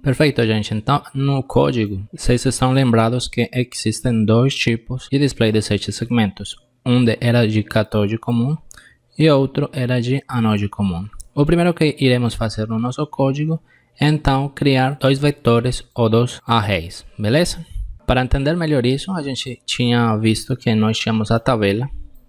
Perfeito, gente. Então, no código, vocês estão lembrados que existem dois tipos de display de 7 segmentos. Era de catóde comum e outro era de anode comum. O primeiro que iremos fazer no nosso código é, então, criar dois vetores ou dois arrays, beleza? Para entender melhor isso, a gente tinha visto que nós tínhamos a tabela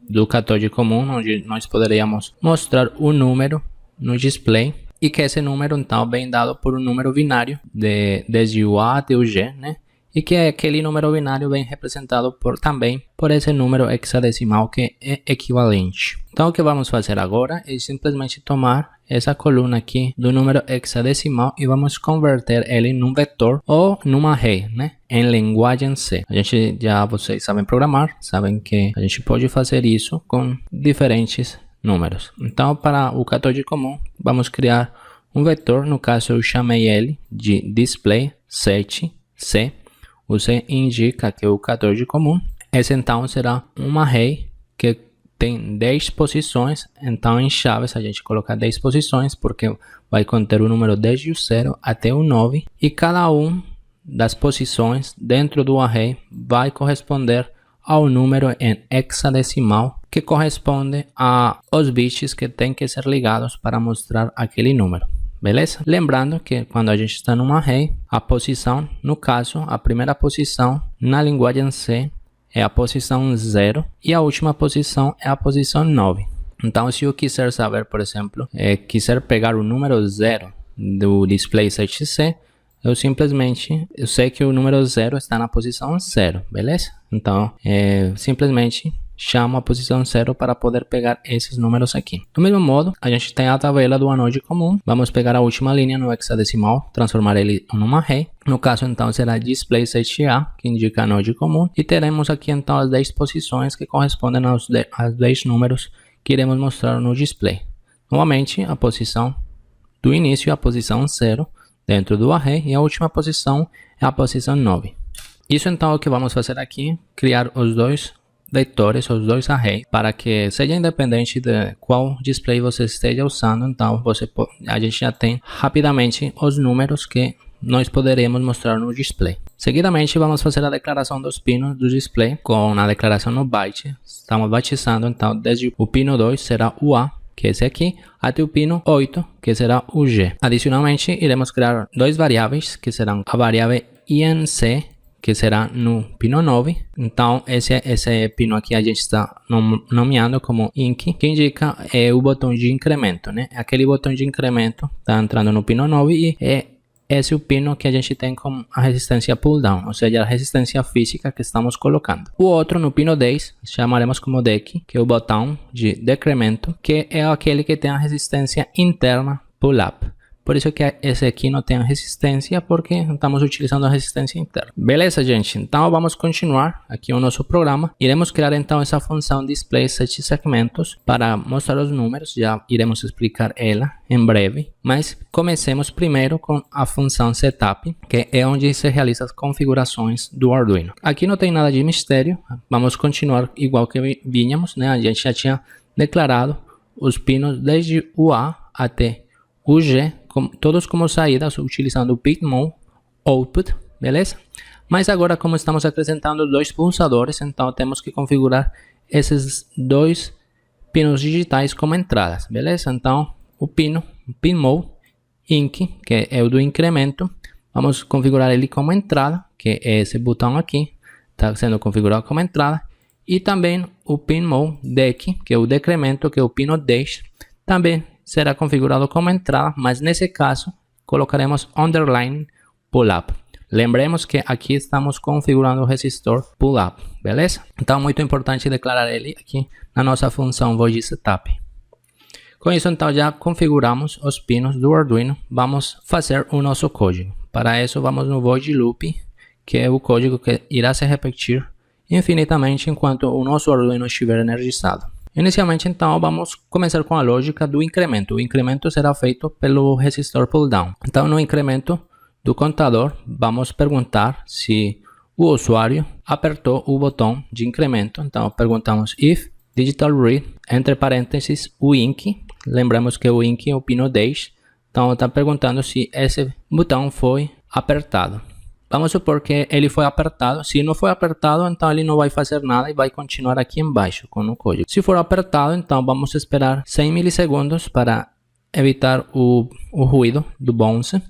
do catóde comum, onde nós poderíamos mostrar o número no display e que esse número então vem dado por um número binário desde o A até o G, né? E que aquele número binário vem representado também por esse número hexadecimal que é equivalente. Então o que vamos fazer agora é simplesmente tomar essa coluna aqui do número hexadecimal e vamos converter ele num vetor ou num array, né? Em linguagem C. Vocês sabem programar, sabem que a gente pode fazer isso com diferentes números. Então, para o catóde comum, vamos criar um vetor. No caso, eu chamei ele de display set C. Você indica que é o catóde comum. Esse então será um array que tem 10 posições. Então, em chaves, a gente coloca 10 posições porque vai conter o número desde o 0 até o 9. E cada uma das posições dentro do array vai corresponder ao número em hexadecimal que corresponde aos bits que tem que ser ligados para mostrar aquele número. Beleza? Lembrando que quando a gente está num array, a posição, no caso, a primeira posição na linguagem C é a posição 0 e a última posição é a posição 9. Então, se eu quiser saber, por exemplo, quiser pegar o número 0 do display 7C, eu sei que o número 0 está na posição 0, beleza? Então, simplesmente chamo a posição 0 para poder pegar esses números aqui. Do mesmo modo, a gente tem a tabela do anode comum. Vamos pegar a última linha no hexadecimal, transformar ele em um array. No caso, então, será display 7A, que indica anode comum. E teremos aqui, então, as 10 posições que correspondem aos 10 números que iremos mostrar no display. Novamente, a posição do início é a posição 0 dentro do array e a última posição é a posição 9. Isso então é o que vamos fazer aqui, criar os dois vetores, os dois arrays, para que seja independente de qual display você esteja usando. Então a gente já tem rapidamente os números que nós poderemos mostrar no display. Seguidamente vamos fazer a declaração dos pinos do display com a declaração no byte. Estamos batizando então desde o pino 2 será o A, que é esse aqui, até o pino 8, que será o G. Adicionalmente, iremos criar dois variáveis, que serão a variável INC, que será no pino 9. Então, esse pino aqui a gente está nomeando como INC, que indica o botão de incremento, né? Aquele botão de incremento está entrando no pino 9 e esse é o pino que a gente tem com a resistência pull down, ou seja, a resistência física que estamos colocando. O outro no pino 10 chamaremos como DEC, que é o botão de decremento, que é aquele que tem a resistência interna pull up. Por isso que esse aqui não tem resistência, porque estamos utilizando a resistência interna. Beleza, gente? Então vamos continuar aqui o nosso programa. Iremos criar então essa função display 7 segmentos para mostrar os números. Já iremos explicar ela em breve. Mas comecemos primeiro com a função setup, que é onde se realiza as configurações do Arduino. Aqui não tem nada de mistério. Vamos continuar igual que vínhamos, né? A gente já tinha declarado os pinos desde o A até o G, todos como saídas, utilizando o pitmon output, beleza? Mas agora, como estamos acrescentando dois pulsadores, então temos que configurar esses dois pinos digitais como entradas, beleza? Então, o pinmon inc, que é o do incremento, vamos configurar ele como entrada, que é esse botão aqui, está sendo configurado como entrada, e também o pinmon dec, que é o decremento, que é o pino 10, também será configurado como entrada, mas nesse caso colocaremos underline pull-up. Lembremos que aqui estamos configurando o resistor pull-up, beleza? Então, muito importante declarar ele aqui na nossa função void setup. Com isso, então, já configuramos os pinos do Arduino. Vamos fazer o nosso código. Para isso, vamos no void loop, que é o código que irá se repetir infinitamente enquanto o nosso Arduino estiver energizado. Inicialmente, então, vamos começar com a lógica do incremento. O incremento será feito pelo resistor pull down. Então, no incremento do contador, vamos perguntar se o usuário apertou o botão de incremento. Então, perguntamos if digital read, entre parênteses, o INC. Lembramos que o INC é o pino 10. Então, está perguntando se esse botão foi apertado. Vamos supor que ele foi apertado. Se não foi apertado, então ele não vai fazer nada e vai continuar aqui embaixo com o código. Se for apertado, então vamos esperar 100 milissegundos para evitar o ruído do bounce.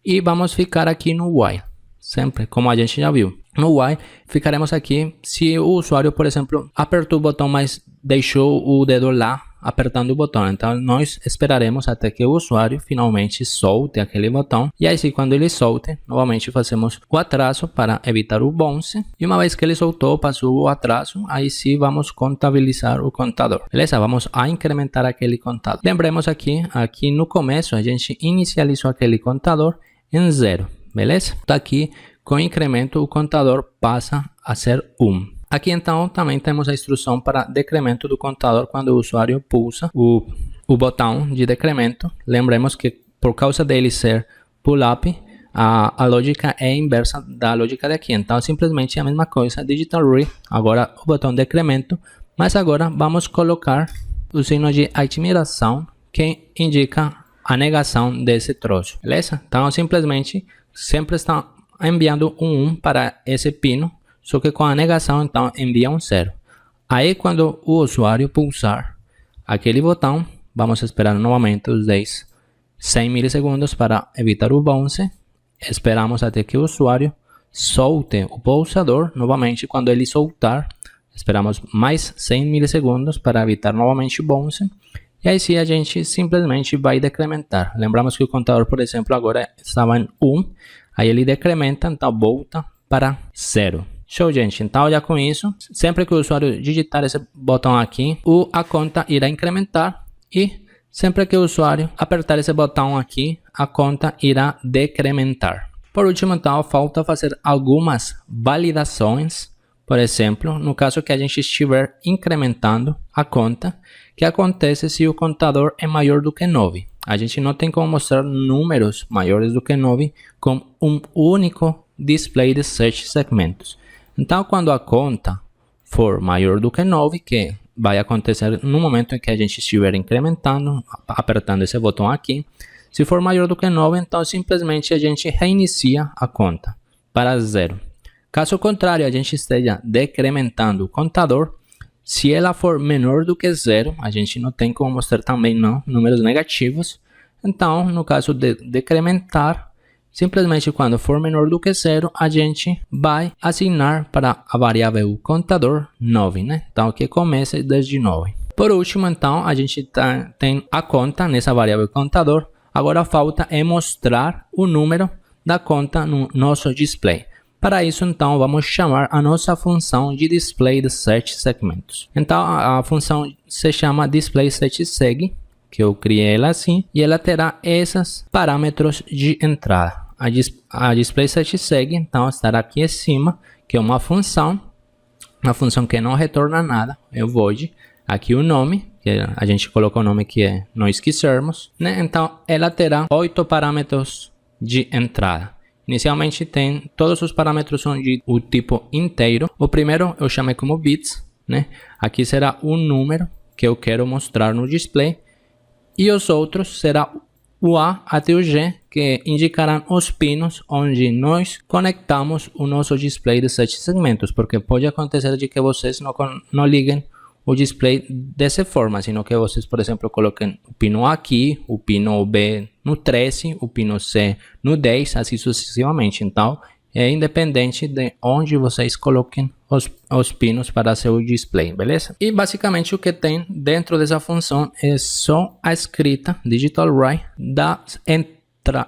E vamos ficar aqui no while. Sempre, como a gente já viu. No while, ficaremos aqui se o usuário, por exemplo, apertou o botão, mas deixou o dedo lá apertando o botão. Então, nós esperaremos até que o usuário finalmente solte aquele botão. E aí, quando ele solte, novamente fazemos o atraso para evitar o bounce. E uma vez que ele soltou, passou o atraso, aí sim vamos contabilizar o contador. Beleza? Vamos a incrementar aquele contador. Lembremos aqui no começo, a gente inicializou aquele contador em 0. Beleza? Então, aqui, com incremento, o contador passa a ser 1. Aqui então também temos a instrução para decremento do contador quando o usuário pulsa o botão de decremento. Lembremos que por causa dele ser pull-up, a lógica é inversa da lógica daqui. Então simplesmente é a mesma coisa, digital read, agora o botão decremento, mas agora vamos colocar o signo de admiração que indica a negação desse troço, beleza? Então simplesmente sempre está enviando um 1 para esse pino, só que com a negação, então, envia um 0. Aí, quando o usuário pulsar aquele botão, vamos esperar novamente os 100 milissegundos para evitar o bounce. Esperamos até que o usuário solte o pulsador. Novamente, quando ele soltar, esperamos mais 100 milissegundos para evitar novamente o bounce. E aí sim, a gente simplesmente vai decrementar. Lembramos que o contador, por exemplo, agora estava em 1. Aí ele decrementa, então volta para 0. Show, gente. Então, já com isso, sempre que o usuário digitar esse botão aqui, a conta irá incrementar. E sempre que o usuário apertar esse botão aqui, a conta irá decrementar. Por último, então, falta fazer algumas validações. Por exemplo, no caso que a gente estiver incrementando a conta, que acontece se o contador é maior do que 9. A gente não tem como mostrar números maiores do que 9 com um único display de 7 segmentos. Então, quando a conta for maior do que 9, que vai acontecer no momento em que a gente estiver incrementando, apertando esse botão aqui, se for maior do que 9, então simplesmente a gente reinicia a conta para 0. Caso contrário, a gente esteja decrementando o contador, se ela for menor do que 0, a gente não tem como mostrar também números negativos. Então, no caso de decrementar, simplesmente quando for menor do que 0, a gente vai assignar para a variável contador 9, né? Então, que comece desde 9. Por último, então, a gente tem a conta nessa variável contador. Agora falta é mostrar o número da conta no nosso display. Para isso, então, vamos chamar a nossa função de display de 7 segmentos. Então, a função se chama display7seg, que eu criei ela assim, e ela terá esses parâmetros de entrada. A display7seg, então, estará aqui em cima, que é uma função que não retorna nada, é o void. Aqui o nome, que a gente colocou o nome que não esquecermos, né? Então, ela terá 8 parâmetros de entrada. Inicialmente todos os parâmetros são de o tipo inteiro. O primeiro eu chamei como bits, né? Aqui será o número que eu quero mostrar no display. E os outros será o A até o G, que indicarão os pinos onde nós conectamos o nosso display de 7 segmentos. Porque pode acontecer de que vocês não liguem o display dessa forma, sino que vocês, por exemplo, coloquem o pino A aqui, o pino B no 13, o pino C no 10, assim sucessivamente. Então, é independente de onde vocês coloquem os pinos para seu display, beleza? E basicamente o que tem dentro dessa função é só a escrita digital write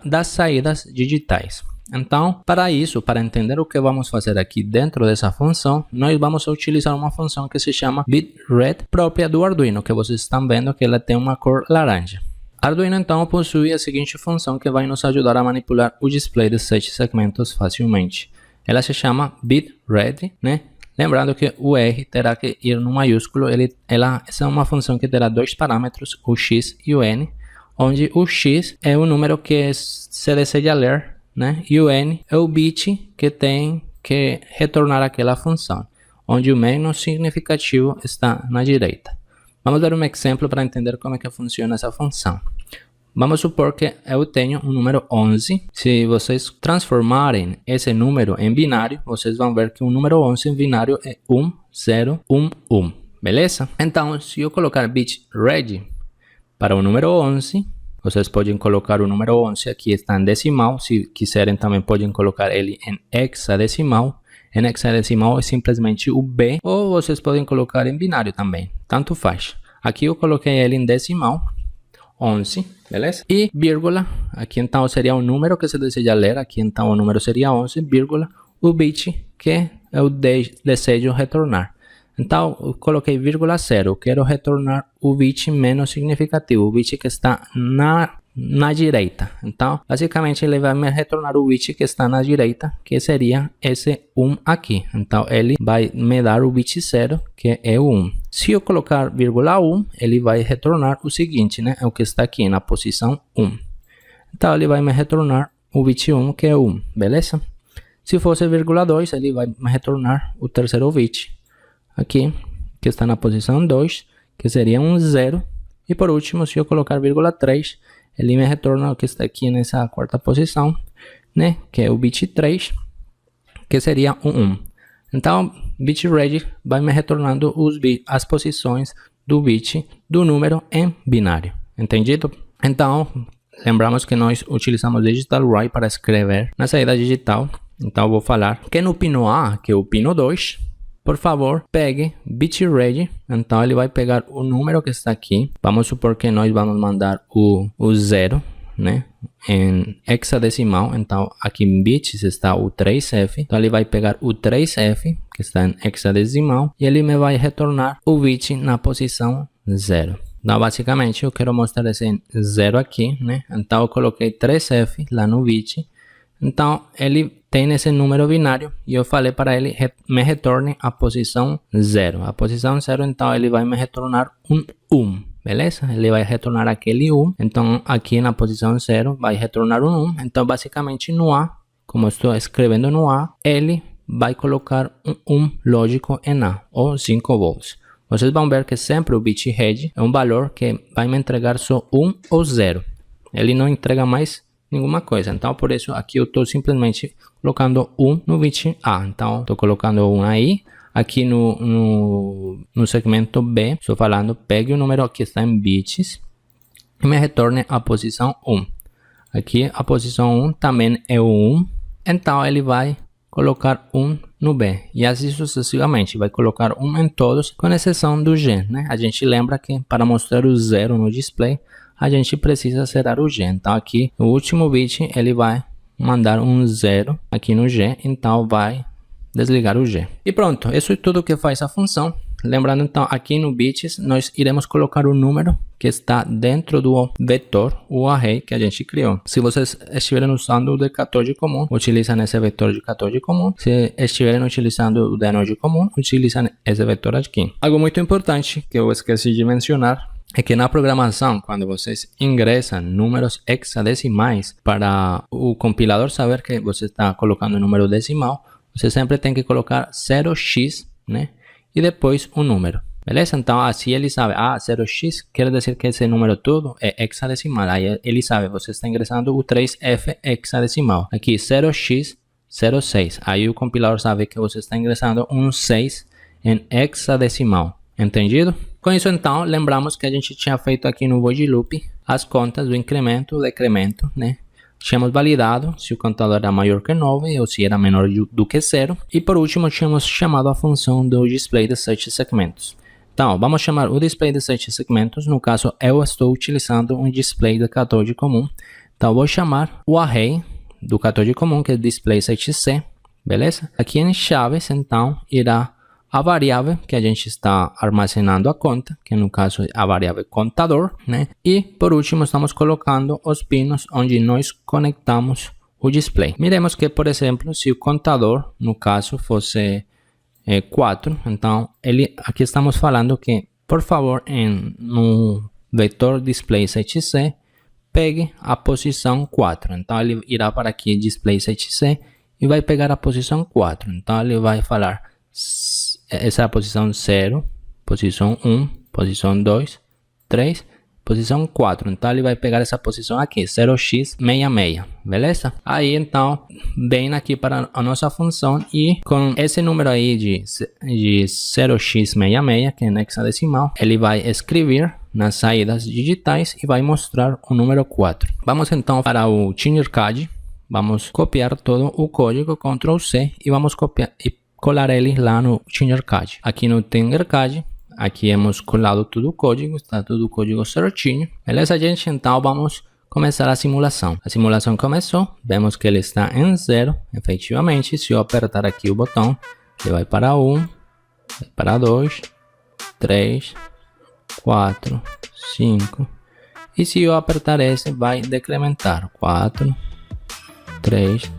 das saídas digitais. Então, para isso, para entender o que vamos fazer aqui dentro dessa função, nós vamos utilizar uma função que se chama bitRead, própria do Arduino, que vocês estão vendo que ela tem uma cor laranja. Arduino, então, possui a seguinte função que vai nos ajudar a manipular o display de 7 segmentos facilmente. Ela se chama bitRead, né? Lembrando que o R terá que ir no maiúsculo. Essa é uma função que terá dois parâmetros, o X e o N, onde o X é o número que se deseja ler, né? E o N é o bit que tem que retornar aquela função, onde o menos significativo está na direita. Vamos dar um exemplo para entender como é que funciona essa função. Vamos supor que eu tenho um número 11. Se vocês transformarem esse número em binário, vocês vão ver que o número 11 em binário é 1, 0, 1, 1. Beleza? Então, se eu colocar bit ready para o número 11, vocês podem colocar o número 11 aqui, está em decimal. Se quiserem, também podem colocar ele em hexadecimal. Em hexadecimal é simplesmente o B, ou vocês podem colocar em binário também, tanto faz. Aqui eu coloquei ele em decimal, 11, beleza? E vírgula, aqui então seria o número que você deseja ler, aqui então o número seria 11, vírgula, o bit que eu desejo retornar. Então, eu coloquei vírgula 0, eu quero retornar o bit menos significativo, o bit que está na direita. Então, basicamente, ele vai me retornar o bit que está na direita, que seria esse 1 aqui. Então, ele vai me dar o bit 0, que é o 1. Se eu colocar vírgula 1, ele vai retornar o seguinte, né? É o que está aqui na posição 1. Então, ele vai me retornar o bit 1, que é 1, beleza? Se fosse vírgula 2, ele vai me retornar o terceiro bit aqui, que está na posição 2, que seria um 0. E por último, se eu colocar vírgula 3, ele me retorna o que está aqui nessa quarta posição, né? Que é o bit 3, que seria um 1. Então, bit ready vai me retornando as posições do bit do número em binário. Entendido? Então, lembramos que nós utilizamos digital write para escrever na saída digital. Então, eu vou falar que no pino A, que é o pino 2, por favor, pegue bit ready. Então, ele vai pegar o número que está aqui. Vamos supor que nós vamos mandar o 0, né? Em hexadecimal. Então, aqui em bits está o 3F. Então, ele vai pegar o 3F, que está em hexadecimal. E ele me vai retornar o bit na posição 0. Então, basicamente, eu quero mostrar esse 0 aqui, né? Então, eu coloquei 3F lá no bit. Então, ele tem esse número binário e eu falei para ele me retorne a posição 0. A posição 0, então, ele vai me retornar um 1, beleza? Ele vai retornar aquele 1. Então, aqui na posição 0 vai retornar um 1. Então, basicamente, no A, como eu estou escrevendo no A, ele vai colocar um 1 lógico em A, ou 5 volts. Vocês vão ver que sempre o bit head é um valor que vai me entregar só 1 ou 0. Ele não entrega mais nenhuma coisa. Então, por isso, aqui eu estou simplesmente colocando 1 no bit A. Então, estou colocando 1 aí. Aqui no segmento B, estou falando, pegue o número que está em bits e me retorne a posição 1. Aqui, a posição 1 também é o 1. Então, ele vai colocar 1 no B. E assim sucessivamente. Vai colocar 1 em todos, com exceção do G, né? A gente lembra que para mostrar o 0 no display, a gente precisa zerar o G. Então, aqui, no último bit, ele vai mandar um 0 aqui no G. Então, vai desligar o G. E pronto, isso é tudo que faz a função. Lembrando, então, aqui no bits, nós iremos colocar o número que está dentro do vetor, o array que a gente criou. Se vocês estiverem usando o decator de comum, utilizam esse vetor de decator de comum. Se estiverem utilizando o deno de comum, utilizam esse vetor aqui. Algo muito importante que eu esqueci de mencionar é que na programação, quando vocês ingressam números hexadecimais, para o compilador saber que você está colocando número decimal, você sempre tem que colocar 0x, né? E depois um número, beleza? Então, assim ele sabe, 0x quer dizer que esse número todo é hexadecimal. Aí ele sabe, você está ingressando o 3F hexadecimal. Aqui, 0x06. Aí o compilador sabe que você está ingressando um 6 em hexadecimal. Entendido? Com isso, então, lembramos que a gente tinha feito aqui no void loop as contas do incremento e decremento, né? Tínhamos validado se o contador era maior que 9 ou se era menor do que 0. E por último, tínhamos chamado a função do display de 7 segmentos. Então, vamos chamar o display de 7 segmentos. No caso, eu estou utilizando um display de 14 comum. Então, vou chamar o array do 14 comum, que é display 7c, beleza? Aqui em chaves, então, irá a variável que a gente está armazenando a conta, que no caso é a variável contador, né? E por último estamos colocando os pinos onde nós conectamos o display. Miremos que, por exemplo, se o contador, no caso, fosse 4, então aqui estamos falando que, por favor, no vetor display 7c, pegue a posição 4. Então ele irá para aqui display 7c e vai pegar a posição 4. Então ele vai falar: essa é a posição 0, posição 1, posição 2, 3 posição 4, então ele vai pegar essa posição aqui, 0x66, beleza? Aí então, vem aqui para a nossa função e com esse número aí de 0x66, que é em hexadecimal, ele vai escrever nas saídas digitais e vai mostrar o número 4. Vamos então para o Tinkercad, vamos copiar todo o código, Ctrl C, e vamos copiar e colar ele lá no Tinkercad. Aqui no Tinkercad, aqui hemos colado todo o código, está todo o código certinho. Beleza, gente? Então vamos começar a simulação. A simulação começou, vemos que ele está em 0, efetivamente. Se eu apertar aqui o botão, ele vai para 1, vai para 2, 3, 4, 5. E se eu apertar esse, vai decrementar 4, 3,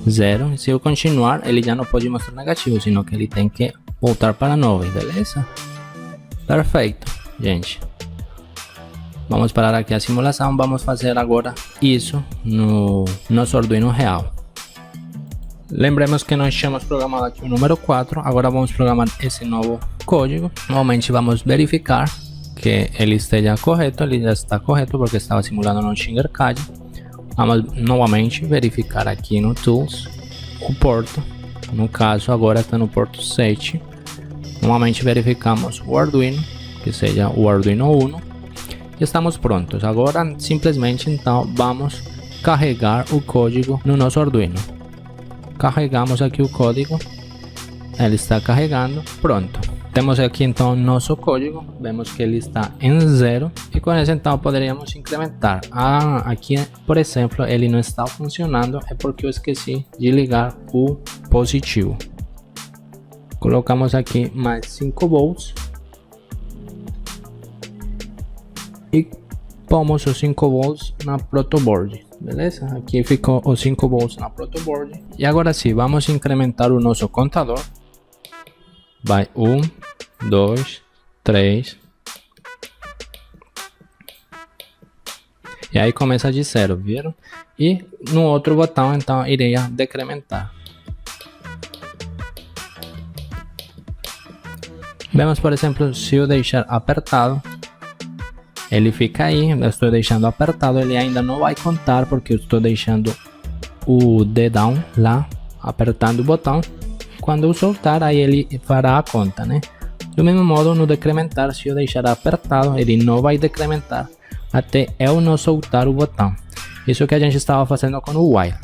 0. E se eu continuar, ele já não pode mostrar negativo, senão que ele tem que voltar para 9, beleza? Perfeito, gente. Vamos parar aqui a simulação, vamos fazer agora isso no nosso Arduino real. Lembremos que nós tínhamos programado aqui o número 4, agora vamos programar esse novo código. Novamente vamos verificar que ele esteja correto, ele já está correto porque estava simulando no Tinkercad. Vamos novamente verificar aqui no Tools o porto, no caso agora está no porto 7. Novamente verificamos o Arduino, que seja o Arduino Uno, e estamos prontos. Agora simplesmente então vamos carregar o código no nosso Arduino. Carregamos aqui o código, ele está carregando, pronto. Temos aqui então nosso código, vemos que ele está em 0 e com isso então poderíamos incrementar. Aqui por exemplo ele não está funcionando, é porque eu esqueci de ligar o positivo. Colocamos aqui mais 5 volts e pomos os 5 volts na protoboard, beleza? Aqui ficou os 5 volts na protoboard. E agora sim, vamos incrementar o nosso contador. Vai 1, 2, 3. E aí começa de 0, viram? E no outro botão então irei decrementar. Vemos, por exemplo, se eu deixar apertado, ele fica aí. Eu estou deixando apertado, ele ainda não vai contar porque eu estou deixando o dedão lá, apertando o botão. Quando eu soltar, aí ele fará a conta, né? Do mesmo modo, no decrementar, se eu deixar apertado, ele não vai decrementar até eu não soltar o botão. Isso que a gente estava fazendo com o while.